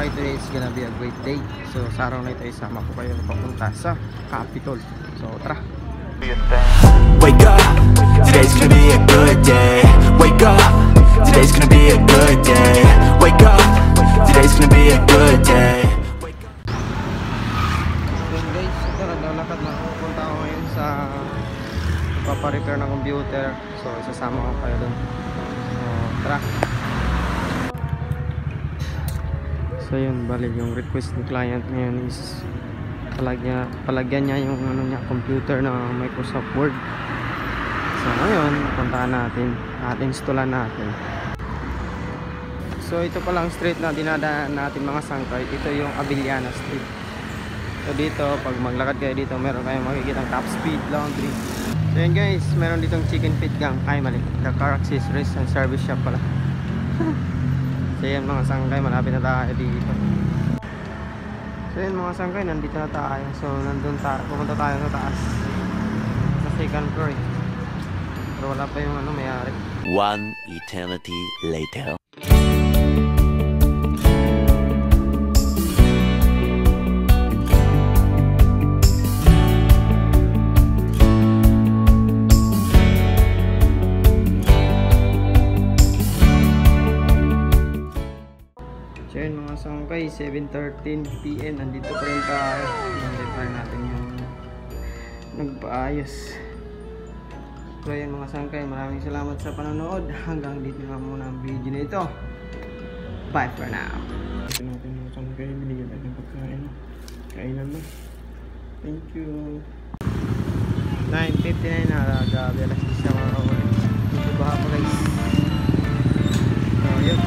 Alright, today is gonna be a great day. So sa araw na ito, isama ko kayo papunta sa Capitol. So tara. Wake up, today's gonna be a good day. Wake up, today's gonna be a good day. Wake up, today's gonna be a good day. So guys, ito naglalakad na ako. Pupunta ako ngayon sa paparepair ng computer. So isasama ko kayo dun. So tara. So yun, bali yung request ng client ngayon is palagyan niya yung computer na Microsoft Word. So ngayon, puntahan natin at installan natin. So ito palang street na dinadaan natin mga sangkay. Ito yung Abiliana Street. So dito, pag maglakad kayo dito, meron kayong makikita Top Speed Laundry. So yun guys, meron ditong Chicken Feet Gang. Ay mali, the car accessories and service shop pala. So yan mga sangkay, malapit na tayo dito. So yan mga sangkay, nandito na tayo. So nandun tayo, pupunta tayo sa taas, sa second floor. Pero wala pa yung mayari. One eternity later. So yun mga sangkay, 7:13 PM nandito pa rin tayo. Nandito natin yung nagpaayos. So yun mga sangkay, maraming salamat sa panonood. Hanggang dito na muna ang video na ito. Bye for now. Ito natin mga sangkay, binigyan natin ng pagkain. Kainan na. Thank you. 9:59 na, grabe alas 10 mga kaulit. Dito ba ako guys? So yun.